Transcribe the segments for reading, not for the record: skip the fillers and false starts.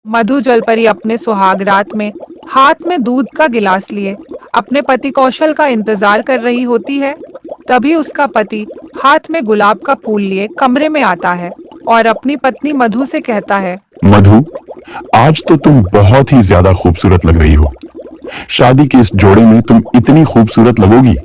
मधु जलपरी अपने सुहाग रात में हाथ में दूध का गिलास लिए अपने पति कौशल का इंतजार कर रही होती है। तभी उसका पति हाथ में गुलाब का फूल लिए कमरे में आता है और अपनी पत्नी मधु से कहता है, मधु, आज तो तुम बहुत ही ज्यादा खूबसूरत लग रही हो। शादी के इस जोड़े में तुम इतनी खूबसूरत लगोगी,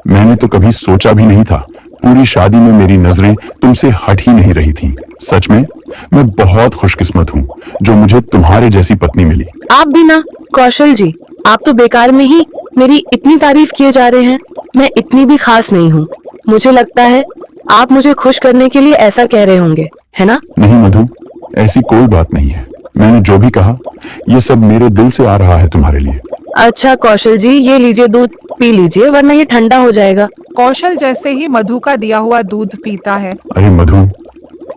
मैंने तो कभी सोचा भी नहीं था। पूरी शादी में मेरी नजरें तुमसे हट ही नहीं रही थीं। सच में मैं बहुत खुशकिस्मत हूँ जो मुझे तुम्हारे जैसी पत्नी मिली। आप भी ना कौशल जी, आप तो बेकार में ही मेरी इतनी तारीफ किए जा रहे हैं। मैं इतनी भी खास नहीं हूँ। मुझे लगता है आप मुझे खुश करने के लिए ऐसा कह रहे होंगे, है ना? नहीं मधु, ऐसी कोई बात नहीं है। मैंने जो भी कहा ये सब मेरे दिल से आ रहा है तुम्हारे लिए। अच्छा कौशल जी, ये लीजिए दूध, पी लीजिए वरना ये ठंडा हो जाएगा। कौशल जैसे ही मधु का दिया हुआ दूध पीता है, अरे मधु,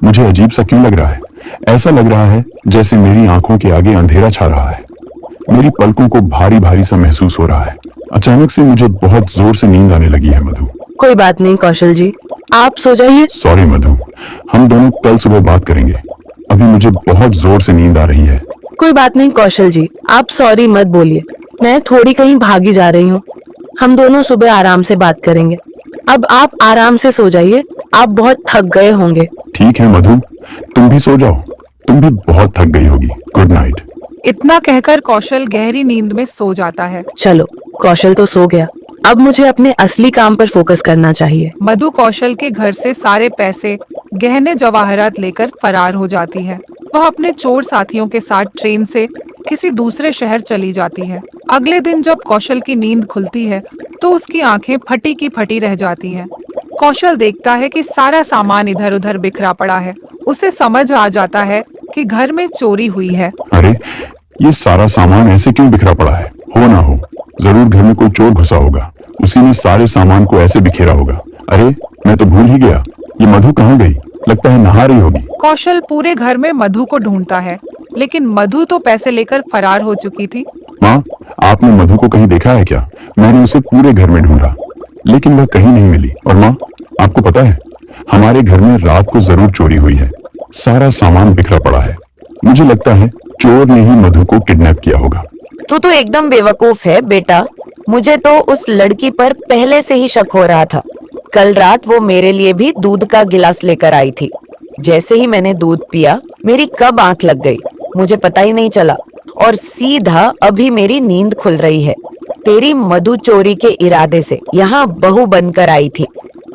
मुझे अजीब सा क्यों लग रहा है? ऐसा लग रहा है जैसे मेरी आंखों के आगे अंधेरा छा रहा है। मेरी पलकों को भारी भारी सा महसूस हो रहा है। अचानक से मुझे बहुत जोर से नींद आने लगी है मधु। कोई बात नहीं कौशल जी, आप सो जाइए। सॉरी मधु, हम दोनों कल सुबह बात करेंगे। अभी मुझे बहुत जोर से नींद आ रही है। कोई बात नहीं कौशल जी, आप सॉरी मत बोलिए। मैं थोड़ी कहीं भागी जा रही हूँ। हम दोनों सुबह आराम से बात करेंगे। अब आप आराम से सो जाइए, आप बहुत थक गए होंगे। ठीक है मधु, तुम भी सो जाओ। तुम भी बहुत थक गई होगी। Good night. इतना कहकर कौशल गहरी नींद में सो जाता है। चलो, कौशल तो सो गया, अब मुझे अपने असली काम पर फोकस करना चाहिए। मधु कौशल के घर से सारे पैसे, गहने जवाहरात लेकर फरार हो जाती है। वह अपने चोर साथियों के साथ ट्रेन से किसी दूसरे शहर चली जाती है। अगले दिन जब कौशल की नींद खुलती है तो उसकी आंखें फटी की फटी रह जाती हैं। कौशल देखता है कि सारा सामान इधर उधर बिखरा पड़ा है। उसे समझ आ जाता है कि घर में चोरी हुई है। अरे, ये सारा सामान ऐसे क्यों बिखरा पड़ा है? हो ना हो, जरूर घर में कोई चोर घुसा होगा। उसी ने सारे सामान को ऐसे बिखेरा होगा। अरे, मैं तो भूल ही गया, ये मधु कहाँ गई? लगता है नहा रही होगी। कौशल पूरे घर में मधु को ढूंढता है, लेकिन मधु तो पैसे लेकर फरार हो चुकी थी। माँ, आपने मधु को कहीं देखा है क्या? मैंने उसे पूरे घर में ढूंढा, लेकिन वह कहीं नहीं मिली। और माँ, आपको पता है, हमारे घर में रात को जरूर चोरी हुई है। सारा सामान बिखरा पड़ा है। मुझे लगता है चोर ने ही मधु को किडनैप किया होगा। तू तो एकदम बेवकूफ है बेटा। मुझे तो उस लड़की पर पहले से ही शक हो रहा था। कल रात वो मेरे लिए भी दूध का गिलास लेकर आई थी। जैसे ही मैंने दूध पिया, मेरी कब आंख लग गई मुझे पता ही नहीं चला, और सीधा अभी मेरी नींद खुल रही है। तेरी मधु चोरी के इरादे से यहाँ बहू बनकर आई थी।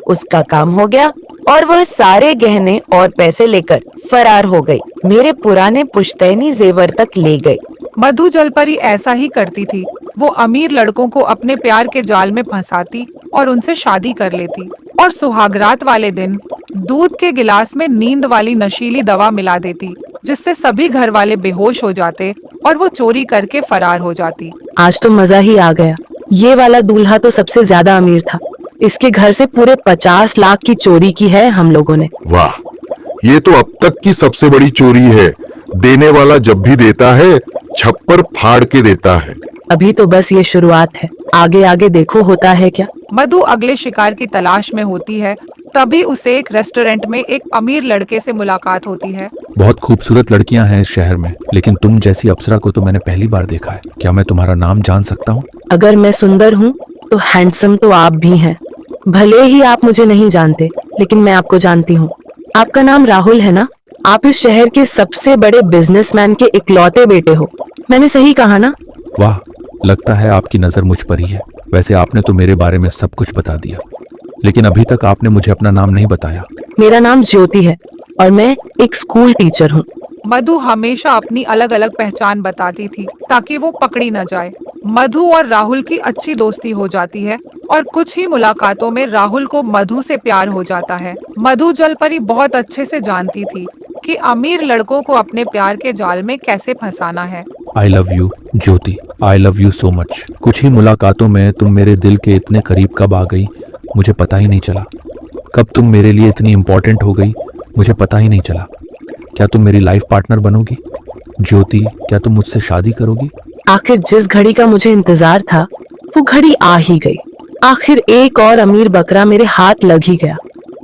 उसका काम हो गया और वह सारे गहने और पैसे लेकर फरार हो गई। मेरे पुराने पुश्तैनी जेवर तक ले गई। मधु जलपरी ऐसा ही करती थी। वो अमीर लड़कों को अपने प्यार के जाल में फंसाती और उनसे शादी कर लेती, और सुहागरात वाले दिन दूध के गिलास में नींद वाली नशीली दवा मिला देती, जिससे सभी घर वाले बेहोश हो जाते और वो चोरी करके फरार हो जाती। आज तो मजा ही आ गया। ये वाला दूल्हा तो सबसे ज्यादा अमीर था। इसके घर से पूरे 50 लाख की चोरी की है हम लोगों ने। वाह, ये तो अब तक की सबसे बड़ी चोरी है। देने वाला जब भी देता है, छप्पर फाड़ के देता है। अभी तो बस ये शुरुआत है, आगे आगे देखो होता है क्या। मधु अगले शिकार की तलाश में होती है। तभी उसे एक रेस्टोरेंट में एक अमीर लड़के से मुलाकात होती है। बहुत खूबसूरत लड़कियां हैं इस शहर में, लेकिन तुम जैसी अप्सरा को तो मैंने पहली बार देखा है। क्या मैं तुम्हारा नाम जान सकता हूँ? अगर मैं सुंदर हूँ तो हैंडसम तो आप भी हैं। भले ही आप मुझे नहीं जानते, लेकिन मैं आपको जानती हूँ। आपका नाम राहुल है ना? आप इस शहर के सबसे बड़े बिजनेसमैन के इकलौते बेटे हो। मैंने सही कहा ना? वाह, लगता है आपकी नजर मुझ पर ही है। वैसे आपने तो मेरे बारे में सब कुछ बता दिया, लेकिन अभी तक आपने मुझे अपना नाम नहीं बताया। मेरा नाम ज्योति है और मैं एक स्कूल टीचर हूँ। मधु हमेशा अपनी अलग अलग पहचान बताती थी ताकि वो पकड़ी न जाए। मधु और राहुल की अच्छी दोस्ती हो जाती है और कुछ ही मुलाकातों में राहुल को मधु से प्यार हो जाता है। मधु जलपरी बहुत अच्छे से जानती थी कि अमीर लड़कों को अपने प्यार के जाल में कैसे फंसाना है। I love you Jyoti, I love you so much. कुछ ही मुलाकातों में तुम मेरे दिल के इतने करीब कब आ गई मुझे पता ही नहीं चला। कब तुम मेरे लिए इतनी इम्पोर्टेंट हो गई मुझे पता ही नहीं चला। क्या तुम मेरी लाइफ पार्टनर बनोगी? ज्योति, क्या तुम मुझसे शादी करोगी? आखिर जिस घड़ी का मुझे इंतजार था वो घड़ी आ ही गई। आखिर एक और अमीर बकरा मेरे हाथ लग ही गया।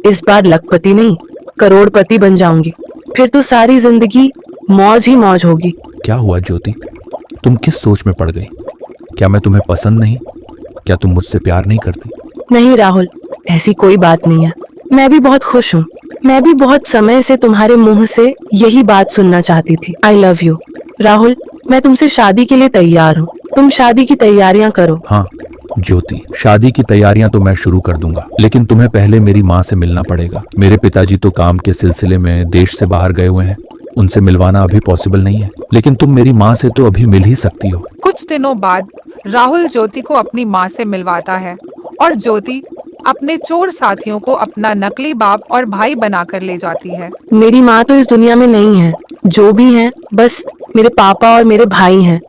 इस बार लखपति नहीं, करोड़पति बन जाऊंगी। फिर तो सारी जिंदगी मौज ही मौज होगी। क्या हुआ ज्योति? तुम किस सोच में पड़ गई? क्या मैं तुम्हें पसंद नहीं? क्या तुम मुझसे प्यार नहीं करती? नहीं राहुल, ऐसी कोई बात नहीं है। मैं भी बहुत खुश हूँ। मैं भी बहुत समय से तुम्हारे मुंह से यही बात सुनना चाहती थी। I love you Rahul. मैं तुमसे शादी के लिए तैयार हूँ। तुम शादी की तैयारियां करो। हाँ ज्योति, शादी की तैयारियां तो मैं शुरू कर दूंगा, लेकिन तुम्हें पहले मेरी माँ से मिलना पड़ेगा। मेरे पिताजी तो काम के सिलसिले में देश से बाहर गए हुए हैं, उनसे मिलवाना अभी पॉसिबल नहीं है, लेकिन तुम मेरी माँ से तो अभी मिल ही सकती हो। कुछ दिनों बाद राहुल ज्योति को अपनी माँ से मिलवाता है और ज्योति अपने चोर साथियों को अपना नकली बाप और भाई बनाकर ले जाती है। मेरी माँ तो इस दुनिया में नहीं है। जो भी है बस मेरे पापा और मेरे भाई हैं।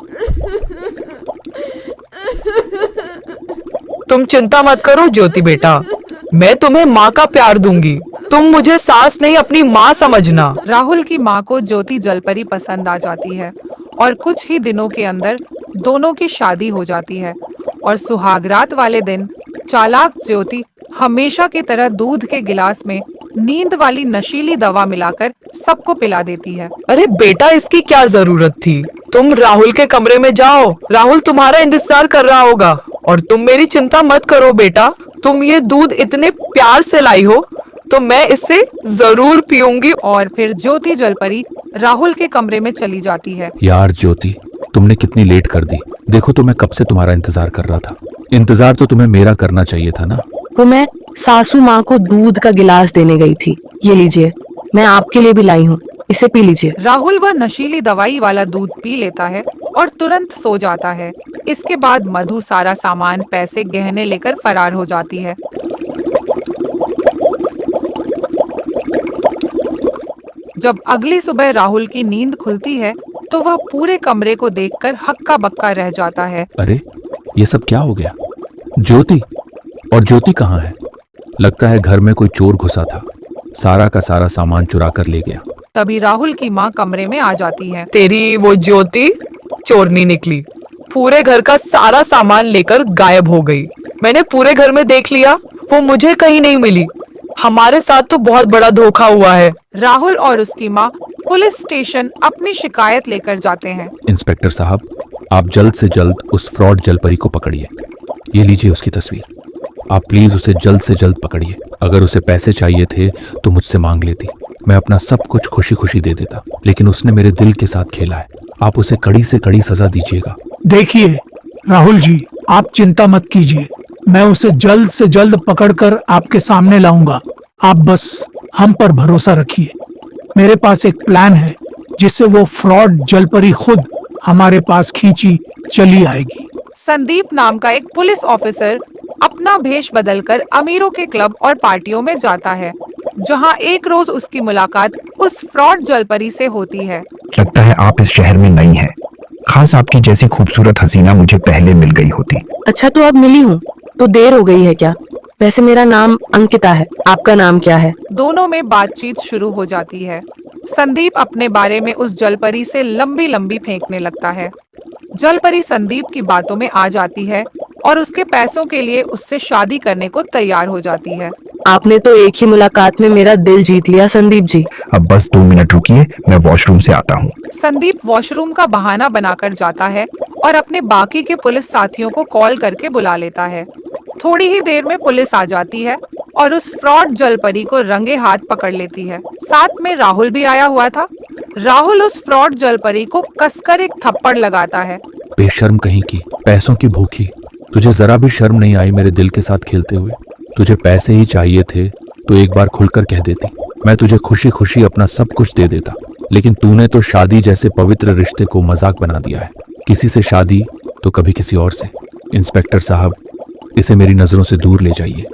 तुम चिंता मत करो ज्योति बेटा, मैं तुम्हें माँ का प्यार दूंगी। तुम मुझे सास नहीं अपनी माँ समझना। राहुल की माँ को ज्योति जलपरी पसंद आ जाती है और कुछ ही दिनों के अंदर दोनों की शादी हो जाती है। और सुहागरात वाले दिन चालाक ज्योति हमेशा की तरह दूध के गिलास में नींद वाली नशीली दवा मिलाकर सबको पिला देती है। अरे बेटा, इसकी क्या जरूरत थी? तुम राहुल के कमरे में जाओ, राहुल तुम्हारा इंतजार कर रहा होगा। और तुम मेरी चिंता मत करो बेटा, तुम ये दूध इतने प्यार से लाई हो तो मैं इसे जरूर पीऊंगी। और फिर ज्योति जलपरी राहुल के कमरे में चली जाती है। यार ज्योति, तुमने कितनी लेट कर दी। देखो तो मैं कब से तुम्हारा इंतजार कर रहा था। इंतजार तो तुम्हें मेरा करना चाहिए था ना। वो मैं सासू माँ को दूध का गिलास देने गई थी। ये लीजिए, मैं आपके लिए भी लाई हूँ, इसे पी लीजिए। राहुल वह नशीली दवाई वाला दूध पी लेता है और तुरंत सो जाता है। इसके बाद मधु सारा सामान, पैसे, गहने लेकर फरार हो जाती है। जब अगली सुबह राहुल की नींद खुलती है तो वह पूरे कमरे को देखकर हक्का बक्का रह जाता है। अरे ये सब क्या हो गया? ज्योति, और ज्योति कहाँ है? लगता है घर में कोई चोर घुसा था, सारा का सारा सामान चुरा कर ले गया। तभी राहुल की माँ कमरे में आ जाती है। तेरी वो ज्योति चोरनी निकली, पूरे घर का सारा सामान लेकर गायब हो गई। मैंने पूरे घर में देख लिया, वो मुझे कहीं नहीं मिली। हमारे साथ तो बहुत बड़ा धोखा हुआ है। राहुल और उसकी माँ पुलिस स्टेशन अपनी शिकायत लेकर जाते हैं। इंस्पेक्टर साहब, आप जल्द से जल्द उस फ्रॉड जलपरी को पकड़िए। ये लीजिए उसकी तस्वीर। आप प्लीज उसे जल्द से जल्द पकड़िए। अगर उसे पैसे चाहिए थे तो मुझसे मांग लेती, मैं अपना सब कुछ खुशी खुशी दे देता, लेकिन उसने मेरे दिल के साथ खेला है। आप उसे कड़ी से कड़ी सजा दीजिएगा। देखिए राहुल जी, आप चिंता मत कीजिए, मैं उसे जल्द से जल्द पकड़कर आपके सामने लाऊंगा। आप बस हम पर भरोसा रखिए। मेरे पास एक प्लान है जिससे वो फ्रॉड जलपरी खुद हमारे पास खींची चली आएगी। संदीप नाम का एक पुलिस ऑफिसर अपना भेष बदलकर अमीरों के क्लब और पार्टियों में जाता है, जहां एक रोज उसकी मुलाकात उस फ्रॉड जलपरी से होती है। लगता है आप इस शहर में नई हैं। खास आपकी जैसी खूबसूरत हसीना मुझे पहले मिल गई होती। अच्छा, तो अब मिली हूँ तो देर हो गई है क्या? वैसे मेरा नाम अंकिता है, आपका नाम क्या है? दोनों में बातचीत शुरू हो जाती है। संदीप अपने बारे में उस जलपरी से लंबी लंबी फेंकने लगता है। जलपरी संदीप की बातों में आ जाती है और उसके पैसों के लिए उससे शादी करने को तैयार हो जाती है। आपने तो एक ही मुलाकात में मेरा दिल जीत लिया संदीप जी। अब बस 2 मिनट रुकिए, मैं वॉशरूम से आता हूँ। संदीप वॉशरूम का बहाना बनाकर जाता है और अपने बाकी के पुलिस साथियों को कॉल करके बुला लेता है। थोड़ी ही देर में पुलिस आ जाती है और उस फ्रॉड जलपरी को रंगे हाथ पकड़ लेती है। साथ में राहुल भी आया हुआ था। राहुल उस फ्रॉड जलपरी को कसकर एक थप्पड़ लगाता है। बेशर्म कहीं की, पैसों की भूखी, तुझे जरा भी शर्म नहीं आई मेरे दिल के साथ खेलते हुए? तुझे पैसे ही चाहिए थे तो एक बार खुलकर कह देती, मैं तुझे खुशी खुशी अपना सब कुछ दे देता, लेकिन तूने तो शादी जैसे पवित्र रिश्ते को मजाक बना दिया है। किसी से शादी तो कभी किसी और से। इंस्पेक्टर साहब, इसे मेरी नजरों से दूर ले जाइए,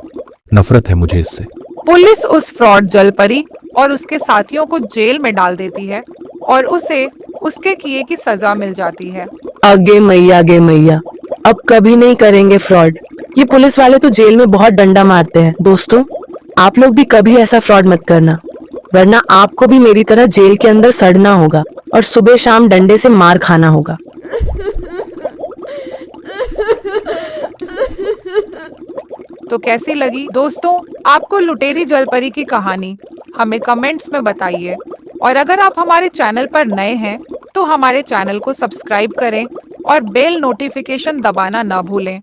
नफरत है मुझे इससे। पुलिस उस फ्रॉड जलपरी और उसके साथियों को जेल में डाल देती है और उसे उसके किए की सजा मिल जाती है। आगे मैया, अब कभी नहीं करेंगे फ्रॉड। ये पुलिस वाले तो जेल में बहुत डंडा मारते हैं। दोस्तों, आप लोग भी कभी ऐसा फ्रॉड मत करना, वरना आपको भी मेरी तरह जेल के अंदर सड़ना होगा और सुबह शाम डंडे से मार खाना होगा। तो कैसी लगी दोस्तों आपको लुटेरी जलपरी की कहानी? हमें कमेंट्स में बताइए। और अगर आप हमारे चैनल पर नए हैं तो हमारे चैनल को सब्सक्राइब करें और बेल नोटिफिकेशन दबाना न भूलें।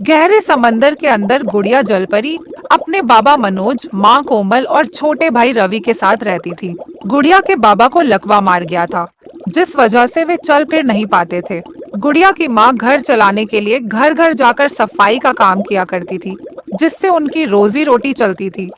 गहरे समंदर के अंदर गुड़िया जलपरी अपने बाबा मनोज, माँ कोमल और छोटे भाई रवि के साथ रहती थी। गुड़िया के बाबा को लकवा मार गया था, जिस वजह से वे चल फिर नहीं पाते थे। गुड़िया की माँ घर चलाने के लिए घर घर जाकर सफाई का काम किया करती थी, जिससे उनकी रोजी रोटी चलती थी।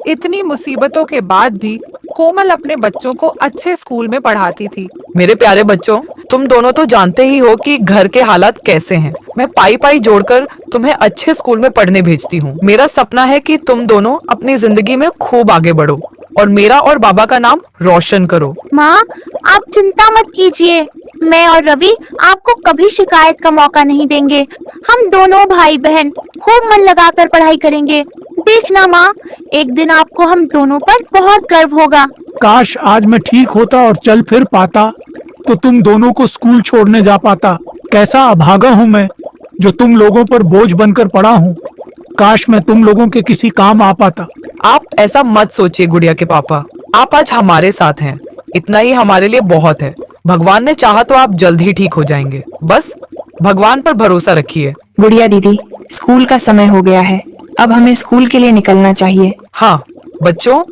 इतनी मुसीबतों के बाद भी कोमल अपने बच्चों को अच्छे स्कूल में पढ़ाती थी। मेरे प्यारे बच्चों, तुम दोनों तो जानते ही हो कि घर के हालात कैसे हैं। मैं पाई पाई जोड़कर तुम्हें अच्छे स्कूल में पढ़ने भेजती हूँ। मेरा सपना है कि तुम दोनों अपनी जिंदगी में खूब आगे बढ़ो और मेरा और बाबा का नाम रोशन करो। माँ, आप चिंता मत कीजिए, मैं और रवि आपको कभी शिकायत का मौका नहीं देंगे। हम दोनों भाई बहन खूब मन लगाकर पढ़ाई करेंगे। देखना माँ, एक दिन आपको हम दोनों पर बहुत गर्व होगा। काश आज मैं ठीक होता और चल फिर पाता तो तुम दोनों को स्कूल छोड़ने जा पाता। कैसा अभागा हूँ मैं जो तुम लोगों पर बोझ बनकर पड़ा हूँ। काश मैं तुम लोगों के किसी काम आ पाता। आप ऐसा मत सोचिए गुड़िया के पापा, आप आज हमारे साथ हैं, इतना ही हमारे लिए बहुत है। भगवान ने चाहा तो आप जल्द ही ठीक हो जाएंगे। बस भगवान पर भरोसा रखिए। गुड़िया दीदी, स्कूल का समय हो गया है, अब हमें स्कूल के लिए निकलना चाहिए। हाँ बच्चों,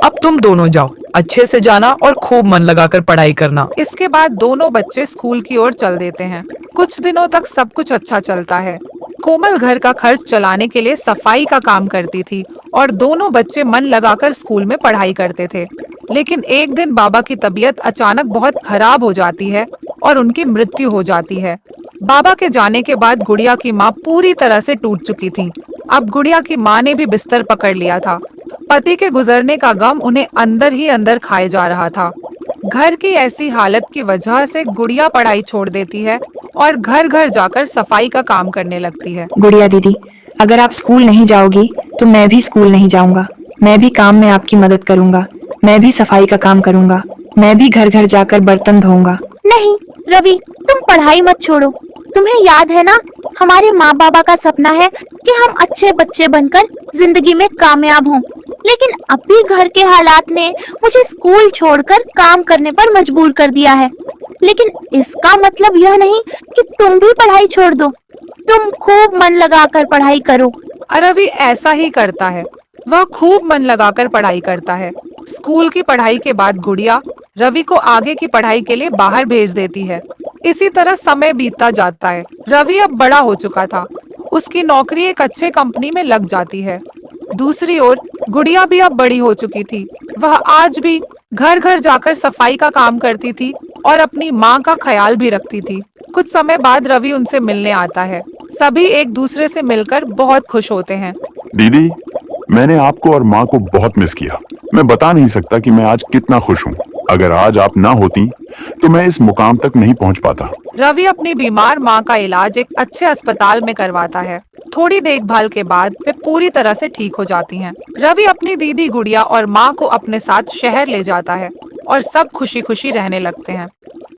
अब तुम दोनों जाओ, अच्छे से जाना और खूब मन लगाकर पढ़ाई करना। इसके बाद दोनों बच्चे स्कूल की ओर चल देते हैं। कुछ दिनों तक सब कुछ अच्छा चलता है। कोमल घर का खर्च चलाने के लिए सफाई का काम करती थी और दोनों बच्चे मन लगाकर स्कूल में पढ़ाई करते थे। लेकिन एक दिन बाबा की तबीयत अचानक बहुत खराब हो जाती है और उनकी मृत्यु हो जाती है। बाबा के जाने के बाद गुड़िया की माँ पूरी तरह से टूट चुकी थी। अब गुड़िया की माँ ने भी बिस्तर पकड़ लिया था। पति के गुजरने का गम उन्हें अंदर ही अंदर खाए जा रहा था। घर की ऐसी हालत की वजह से गुड़िया पढ़ाई छोड़ देती है और घर घर जाकर सफाई का काम करने लगती है। गुड़िया दीदी, अगर आप स्कूल नहीं जाओगी तो मैं भी स्कूल नहीं जाऊंगा। मैं भी काम में आपकी मदद करूंगा। मैं भी सफाई का काम करूंगा। मैं भी घर घर जाकर बर्तन धोऊंगा। नहीं रवि, तुम पढ़ाई मत छोड़ो। तुम्हें याद है ना, हमारे माँ बाबा का सपना है कि हम अच्छे बच्चे बनकर जिंदगी में कामयाब हों। लेकिन अभी घर के हालात ने मुझे स्कूल छोड़कर काम करने पर मजबूर कर दिया है। लेकिन इसका मतलब यह नहीं कि तुम भी पढ़ाई छोड़ दो। तुम खूब मन लगाकर पढ़ाई करो। रवि ऐसा ही करता है, वह खूब मन लगाकर पढ़ाई करता है। स्कूल की पढ़ाई के बाद गुड़िया रवि को आगे की पढ़ाई के लिए बाहर भेज देती है। इसी तरह समय बीतता जाता है। रवि अब बड़ा हो चुका था, उसकी नौकरी एक अच्छे कंपनी में लग जाती है। दूसरी ओर गुड़िया भी अब बड़ी हो चुकी थी। वह आज भी घर घर जाकर सफाई का काम करती थी और अपनी माँ का ख्याल भी रखती थी। कुछ समय बाद रवि उनसे मिलने आता है। सभी एक दूसरे से मिलकर बहुत खुश होते हैं। दीदी, मैंने आपको और माँ को बहुत मिस किया। मैं बता नहीं सकता कि मैं आज कितना खुश हूँ। अगर आज आप ना होती तो मैं इस मुकाम तक नहीं पहुँच पाता। रवि अपनी बीमार माँ का इलाज एक अच्छे अस्पताल में करवाता है। थोड़ी देखभाल के बाद वे पूरी तरह से ठीक हो जाती हैं। रवि अपनी दीदी गुड़िया और माँ को अपने साथ शहर ले जाता है और सब खुशी खुशी रहने लगते हैं।